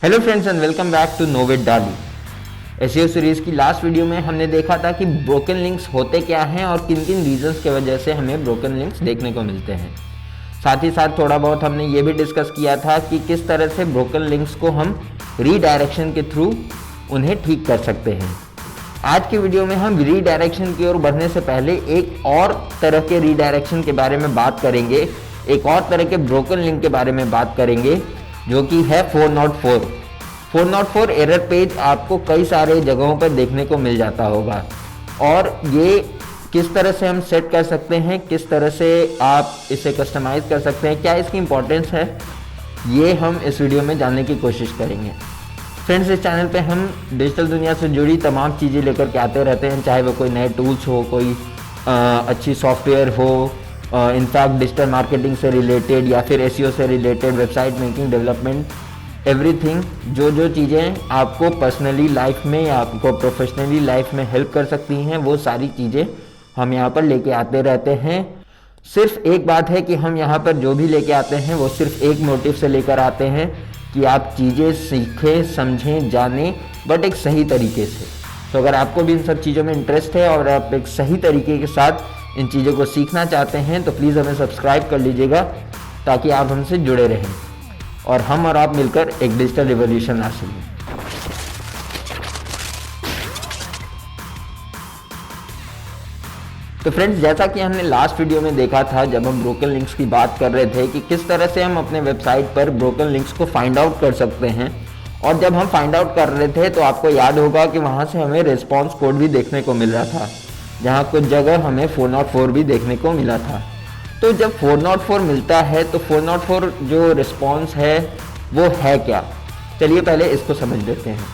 Hello friends and welcome back to know with Dolly. SEO series की last video में हमने देखा था कि ब्रोकन लिंक्स होते क्या हैं और किन किन रीजंस की वजह से हमें ब्रोकन लिंक्स देखने को मिलते हैं। साथ ही साथ थोड़ा बहुत हमने ये भी डिस्कस किया था कि किस तरह से ब्रोकन लिंक्स को हम रीडायरेक्शन के थ्रू उन्हें ठीक कर सकते हैं। आज की वीडियो में हम रीडायरेक्शन की ओर बढ़ने से पहले एक और तरह के रीडायरेक्शन के बारे में बात करेंगे, एक और तरह के ब्रोकन लिंक के बारे में बात करेंगे जो कि है 404। 404 एरर पेज आपको कई सारे जगहों पर देखने को मिल जाता होगा और ये किस तरह से हम सेट कर सकते हैं, किस तरह से आप इसे कस्टमाइज़ कर सकते हैं, क्या इसकी इम्पोर्टेंस है, ये हम इस वीडियो में जानने की कोशिश करेंगे। फ्रेंड्स, इस चैनल पे हम डिजिटल दुनिया से जुड़ी तमाम चीज़ें लेकर के आते रहते हैं, चाहे वो कोई नए टूल्स हो, कोई अच्छी सॉफ्टवेयर हो, इनफैक्ट डिजिटल मार्केटिंग से रिलेटेड या फिर एसईओ से related, website making, development, everything. जो चीज़ें आपको पर्सनली लाइफ में या आपको प्रोफेशनली लाइफ में हेल्प कर सकती हैं, वो सारी चीज़ें हम यहाँ पर लेके आते रहते हैं। सिर्फ एक बात है कि हम यहाँ पर जो भी लेके आते हैं वो सिर्फ एक मोटिव से लेकर आते हैं कि आप चीज़ें सीखें, समझें, जानें, बट एक सही तरीके से। तो अगर आपको भी इन सब चीज़ों में इंटरेस्ट है और आप एक सही तरीके के साथ इन चीज़ों को सीखना चाहते हैं तो प्लीज़ हमें सब्सक्राइब कर लीजिएगा ताकि आप हमसे जुड़े रहें और हम और आप मिलकर एक डिजिटल रिवॉल्यूशन ला सकें। तो फ्रेंड्स, जैसा कि हमने लास्ट वीडियो में देखा था जब हम ब्रोकन लिंक्स की बात कर रहे थे कि किस तरह से हम अपने वेबसाइट पर ब्रोकन लिंक्स को फाइंड आउट कर सकते हैं, और जब हम फाइंड आउट कर रहे थे तो आपको याद होगा कि वहाँ से हमें रिस्पॉन्स कोड भी देखने को मिल रहा था, जहाँ कुछ जगह हमें 404 भी देखने को मिला था। तो जब 404 मिलता है तो 404 जो रिस्पॉन्स है वो है क्या, चलिए पहले इसको समझ लेते हैं।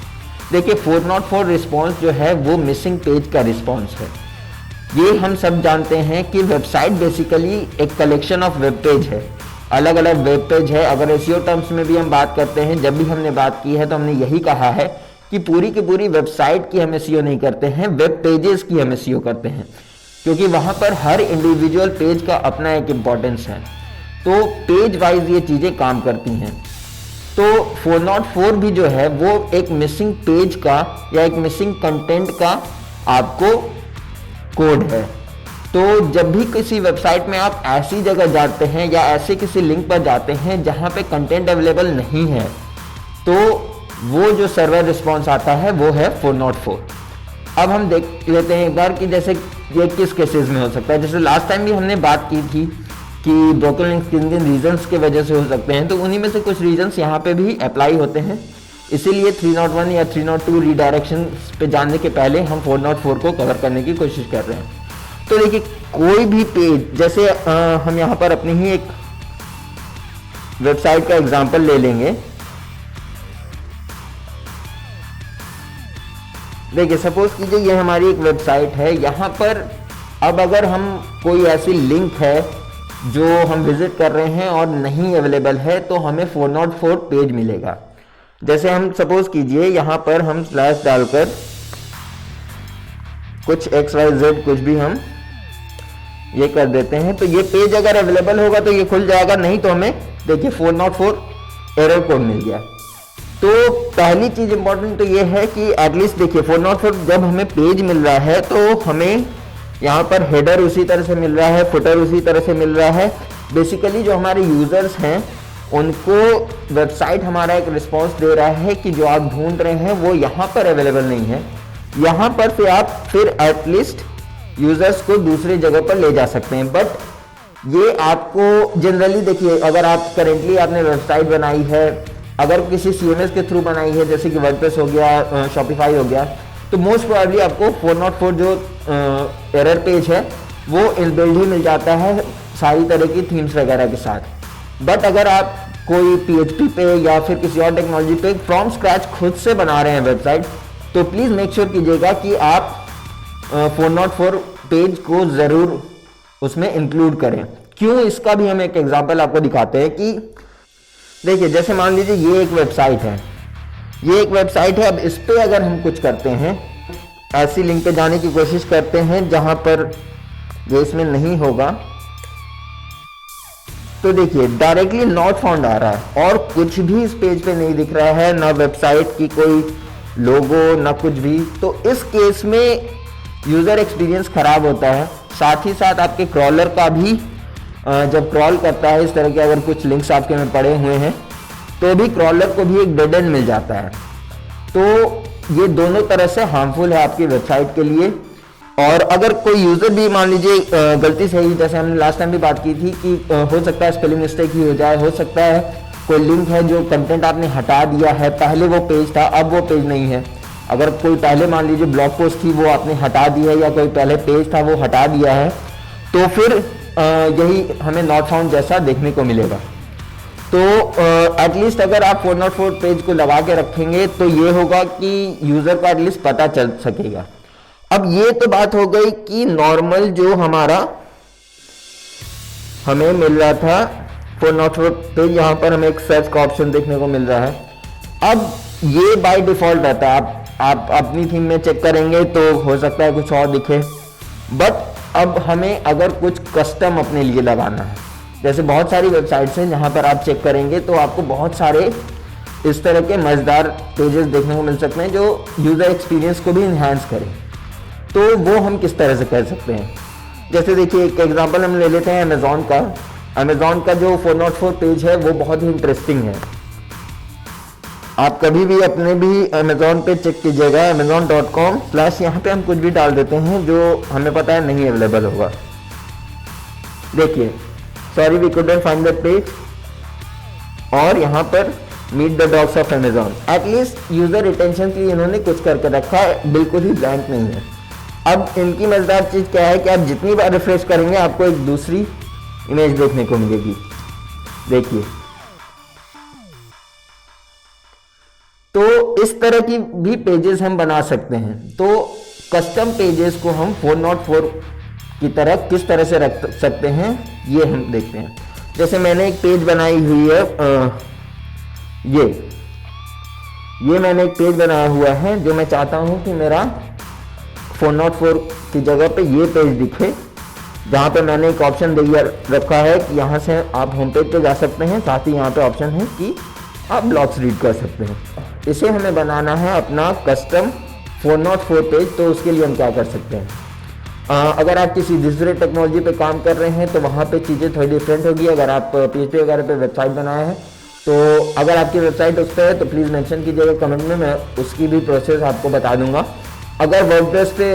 देखिए, 404 रिस्पॉन्स जो है वो मिसिंग पेज का रिस्पॉन्स है। ये हम सब जानते हैं कि वेबसाइट बेसिकली एक कलेक्शन ऑफ वेब पेज है, अलग अलग वेब पेज है। अगर एसईओ टर्म्स में भी हम बात करते हैं, जब भी हमने बात की है तो हमने यही कहा है कि पूरी की पूरी वेबसाइट की हम एसईओ नहीं करते हैं, वेब पेजेस की हम एसईओ करते हैं, क्योंकि वहाँ पर हर इंडिविजुअल पेज का अपना एक इम्पॉर्टेंस है। तो पेज वाइज ये चीज़ें काम करती हैं। तो 404 भी जो है वो एक मिसिंग पेज का या एक मिसिंग कंटेंट का आपको कोड है। तो जब भी किसी वेबसाइट में आप ऐसी जगह जाते हैं या ऐसे किसी लिंक पर जाते हैं जहाँ पे कंटेंट अवेलेबल नहीं है, तो वो जो सर्वर रिस्पॉन्स आता है वो है 404। अब हम देख लेते हैं एक बार कि जैसे ये किस केसेस में हो सकता है। जैसे लास्ट टाइम भी हमने बात की थी कि ब्रोकन लिंक्स किन किन रीजंस की वजह से हो सकते हैं, तो उन्हीं में से कुछ रीजंस यहाँ पे भी अप्लाई होते हैं। इसीलिए 301 या 302 रीडायरेक्शन पे जानने के पहले हम 404 को कवर करने की कोशिश कर रहे हैं। तो देखिए, कोई भी पेज, जैसे हम यहाँ पर अपनी ही एक वेबसाइट का एग्जाम्पल ले लेंगे। देखिए, सपोज कीजिए ये हमारी एक वेबसाइट है। यहाँ पर अब अगर हम कोई ऐसी लिंक है जो हम विजिट कर रहे हैं और नहीं अवेलेबल है तो हमें 404 पेज मिलेगा। जैसे हम सपोज कीजिए यहाँ पर हम स्लैश डालकर कुछ XYZ कुछ भी हम ये कर देते हैं, तो ये पेज अगर अवेलेबल होगा तो ये खुल जाएगा, नहीं तो हमें देखिए 404 एरर कोड मिल गया। तो पहली चीज इंपॉर्टेंट तो ये है कि एटलीस्ट देखिए 404 जब हमें पेज मिल रहा है तो हमें यहाँ पर हेडर उसी तरह से मिल रहा है, फुटर उसी तरह से मिल रहा है। बेसिकली जो हमारे यूजर्स हैं उनको वेबसाइट हमारा एक रिस्पॉन्स दे रहा है कि जो आप ढूंढ रहे हैं वो यहाँ पर अवेलेबल नहीं है। यहाँ पर फिर आप फिर एटलीस्ट यूजर्स को दूसरी जगह पर ले जा सकते हैं। बट ये आपको जनरली देखिए, अगर आप करेंटली आपने वेबसाइट बनाई है, अगर किसी CMS के थ्रू बनाई है जैसे कि वर्डप्रेस हो गया, शॉपिफाई हो गया, तो मोस्ट प्रोबेबली आपको 404 जो एरर पेज है वो इनबिल्ड ही मिल जाता है सारी तरह की थीम्स वगैरह के साथ। बट अगर आप कोई PHP पे या फिर किसी और टेक्नोलॉजी पे फ्रॉम स्क्रैच खुद से बना रहे हैं वेबसाइट, तो प्लीज़ मेक श्योर कीजिएगा कि आप 404 पेज को ज़रूर उसमें इंक्लूड करें। क्यों, इसका भी हम एक एग्जाम्पल आपको दिखाते हैं कि देखिए, जैसे मान लीजिए ये एक वेबसाइट है, ये एक वेबसाइट है। अब इस पे अगर हम कुछ करते हैं, ऐसी लिंक पे जाने की कोशिश करते हैं जहां पर ये इसमें नहीं होगा, तो देखिए डायरेक्टली नॉट फाउंड आ रहा है और कुछ भी इस पेज पे नहीं दिख रहा है, ना वेबसाइट की कोई लोगो ना कुछ भी। तो इस केस में यूज़र एक्सपीरियंस ख़राब होता है। साथ ही साथ आपके क्रॉलर का भी जब क्रॉल करता है इस तरह के अगर कुछ लिंक्स आपके में पड़े हुए हैं तो भी क्रॉलर को भी एक डेड एंड मिल जाता है। तो ये दोनों तरह से हार्मफुल है आपकी वेबसाइट के लिए। और अगर कोई यूज़र भी मान लीजिए गलती से ही, जैसे हमने लास्ट टाइम भी बात की थी कि हो सकता है स्पेलिंग मिस्टेक ही हो जाए, हो सकता है कोई लिंक है जो कंटेंट आपने हटा दिया है, पहले वो पेज था अब वो पेज नहीं है। अगर कोई पहले मान लीजिए ब्लॉग पोस्ट थी वो आपने हटा दी है, या कोई पहले पेज था वो हटा दिया है, तो फिर यही हमें नॉट फाउंड जैसा देखने को मिलेगा। तो एटलीस्ट अगर आप 404 पेज को लगा के रखेंगे तो ये होगा कि यूज़र को एटलीस्ट पता चल सकेगा। अब ये तो बात हो गई कि नॉर्मल जो हमारा हमें मिल रहा था 404 पेज, यहाँ पर हमें एक सर्च का ऑप्शन देखने को मिल रहा है। अब ये बाय डिफॉल्ट रहता है, आप अपनी थीम में चेक करेंगे तो हो सकता है कुछ और दिखे, बट अब हमें अगर कुछ कस्टम अपने लिए लगाना है, जैसे बहुत सारी वेबसाइट्स हैं जहाँ पर आप चेक करेंगे तो आपको बहुत सारे इस तरह के मज़ेदार पेजेस देखने को मिल सकते हैं जो यूज़र एक्सपीरियंस को भी इन्हांस करें। तो वो हम किस तरह से कर सकते हैं, जैसे देखिए एक एग्जांपल हम ले लेते हैं अमेज़ॉन का। अमेज़ॉन का जो 404 पेज है वो बहुत ही इंटरेस्टिंग है। आप कभी भी अपने भी अमेज़ॉन पे चेक कीजिएगा, amazon.com/ यहाँ पे हम कुछ भी डाल देते हैं जो हमें पता है नहीं अवेलेबल होगा। देखिए sorry we couldn't find the page, और यहाँ पर meet the dogs of Amazon. At least user retention के लिए इन्होंने कुछ करके रखा है, बिल्कुल ही ब्लैंक नहीं है। अब इनकी मज़ेदार चीज़ क्या है कि आप जितनी बार रिफ्रेश करेंगे आपको एक दूसरी इमेज देखने को मिलेगी। देखिए तो इस तरह की भी पेजेस हम बना सकते हैं। तो कस्टम पेजेस को हम 404 की तरह किस तरह से रख सकते हैं ये हम देखते हैं। जैसे मैंने एक पेज बनाई हुई है, ये मैंने एक पेज बनाया हुआ है जो मैं चाहता हूं कि मेरा 404 की जगह पे ये पेज दिखे, जहाँ पे मैंने एक ऑप्शन दिया रखा है कि यहाँ से आप होम पेज पे जा सकते हैं, साथ ही यहाँ पे ऑप्शन है कि आप ब्लॉग्स रीड कर सकते हैं। इसे हमें बनाना है अपना कस्टम 404 पेज। तो उसके लिए हम क्या कर सकते हैं, अगर आप किसी डिजिटल टेक्नोलॉजी पे काम कर रहे हैं तो वहाँ पे चीज़ें थोड़ी डिफरेंट होगी। अगर आप PHP वगैरह पे वेबसाइट बनाए हैं तो अगर आपकी वेबसाइट उस पर है तो प्लीज़ मेंशन कीजिएगा कमेंट में, मैं उसकी भी प्रोसेस आपको बता दूंगा। अगर वर्डप्रेस पे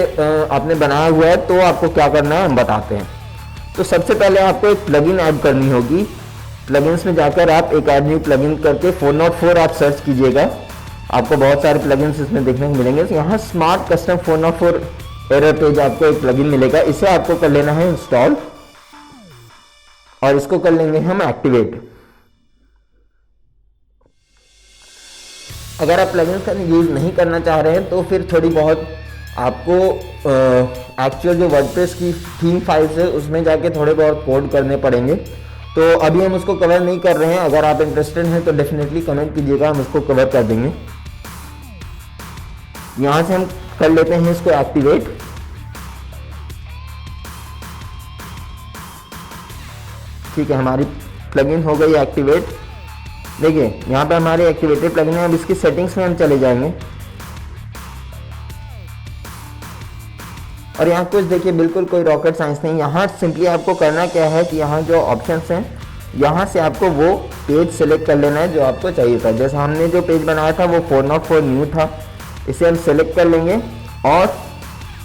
आपने बनाया हुआ है तो आपको क्या करना है हम बताते हैं। तो सबसे पहले आपको एक प्लगइन ऐड करनी होगी। प्लगइन्स में जाकर आप एक ऐड न्यू प्लगइन करके 404 आप सर्च कीजिएगा, आपको बहुत सारे प्लगइन्स इसमें देखने को मिलेंगे। तो यहाँ स्मार्ट कस्टम 404 एरर पेज आपको एक प्लगइन मिलेगा, इसे आपको कर लेना है इंस्टॉल और इसको कर लेंगे हम एक्टिवेट। अगर आप प्लगइन्स का यूज़ नहीं करना चाह रहे हैं तो फिर थोड़ी बहुत आपको एक्चुअल जो वर्डप्रेस की थीम फाइल्स है उसमें जाके थोड़े बहुत कोड करने पड़ेंगे। तो अभी हम उसको कवर नहीं कर रहे हैं, अगर आप इंटरेस्टेड हैं तो डेफिनेटली कमेंट कीजिएगा, हम उसको कवर कर देंगे। यहाँ से हम कर लेते हैं इसको एक्टिवेट। ठीक है, हमारी प्लगइन हो गई एक्टिवेट। देखिए यहाँ पे हमारी एक्टिवेटेड प्लगइन है। अब इसकी सेटिंग्स में हम चले जाएंगे और यहाँ कुछ देखिए बिल्कुल कोई रॉकेट साइंस नहीं। यहाँ सिंपली आपको करना क्या है कि यहाँ जो ऑप्शंस हैं यहाँ से आपको वो पेज सेलेक्ट कर लेना है जो आपको चाहिए था। जैसे हमने जो पेज बनाया था वो 404 न्यू था, इसे हम सेलेक्ट कर लेंगे और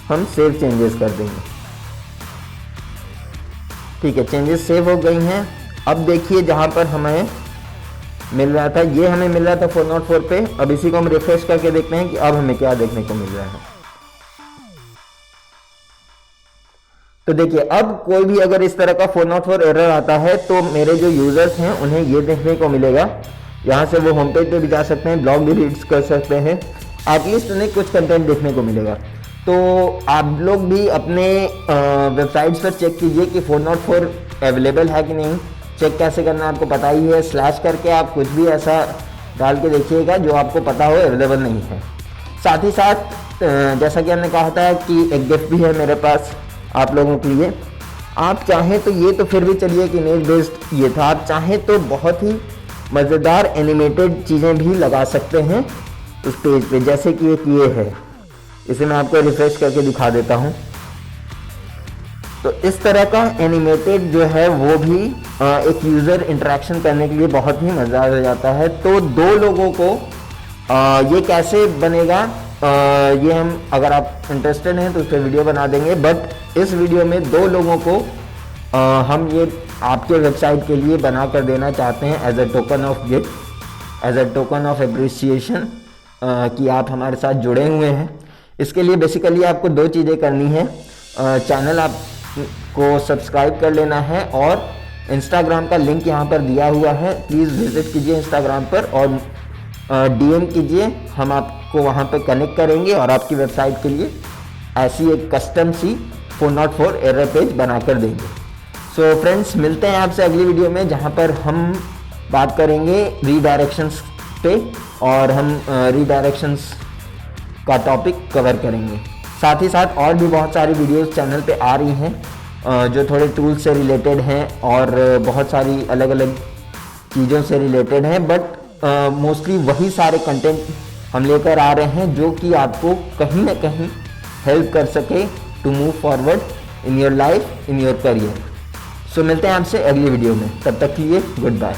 हम सेव चेंजेस कर देंगे। ठीक है, चेंजेस सेव हो गई हैं। अब देखिए जहाँ पर हमें मिल रहा था, ये हमें मिल रहा था 404 पे। अब इसी को हम रिफ्रेश करके देखते हैं कि अब हमें क्या देखने को मिल रहा है। तो देखिए अब कोई भी अगर इस तरह का 404 एरर आता है तो मेरे जो यूजर्स हैं उन्हें ये देखने को मिलेगा। यहाँ से वो होम पेज पे भी जा सकते हैं, ब्लॉग भी रीड कर सकते हैं, एटलीस्ट उन्हें कुछ कंटेंट देखने को मिलेगा। तो आप लोग भी अपने वेबसाइट्स पर चेक कीजिए कि 404 अवेलेबल है कि नहीं। चेक कैसे करना है आपको पता ही है, स्लैश करके आप कुछ भी ऐसा डाल के देखिएगा जो आपको पता हो अवेलेबल नहीं है। साथ ही साथ जैसा कि हमने कहा था कि एक गिफ्ट भी है मेरे पास आप लोगों के लिए। आप चाहें तो ये तो फिर भी चलिए कि इमेज बेस्ड ये था, आप चाहें तो बहुत ही मज़ेदार एनिमेटेड चीज़ें भी लगा सकते हैं उस पेज पे, जैसे कि एक ये है, इसे मैं आपको रिफ्रेश करके दिखा देता हूँ। तो इस तरह का एनिमेटेड जो है वो भी एक यूज़र इंटरेक्शन करने के लिए बहुत ही मज़ेदार हो जाता है। तो दो लोगों को ये कैसे बनेगा, ये हम, अगर आप इंटरेस्टेड हैं तो उस पर वीडियो बना देंगे, बट इस वीडियो में दो लोगों को हम ये आपके वेबसाइट के लिए बना कर देना चाहते हैं as a token of gift, as a token of appreciation कि आप हमारे साथ जुड़े हुए हैं। इसके लिए बेसिकली आपको दो चीज़ें करनी है, चैनल आपको सब्सक्राइब कर लेना है और इंस्टाग्राम का लिंक यहाँ पर दिया हुआ है, प्लीज़ विजिट कीजिए इंस्टाग्राम पर और डीएम कीजिए, हम आपको वहाँ पे कनेक्ट करेंगे और आपकी वेबसाइट के लिए ऐसी एक कस्टम सी 404 एरर पेज बनाकर देंगे। सो फ्रेंड्स, मिलते हैं आपसे अगली वीडियो में, जहाँ पर हम बात करेंगे रीडायरेक्शंस पे और हम रीडायरेक्शंस का टॉपिक कवर करेंगे। साथ ही साथ और भी बहुत सारी वीडियोस चैनल पे आ रही हैं जो थोड़े टूल्स से रिलेटेड हैं और बहुत सारी अलग अलग चीज़ों से रिलेटेड हैं, बट मोस्टली वही सारे कंटेंट हम लेकर आ रहे हैं जो कि आपको कहीं ना कहीं हेल्प कर सके to move forward in your life, in your career. So मिलते हैं आपसे अगली वीडियो में, तब तक के लिए गुड बाय।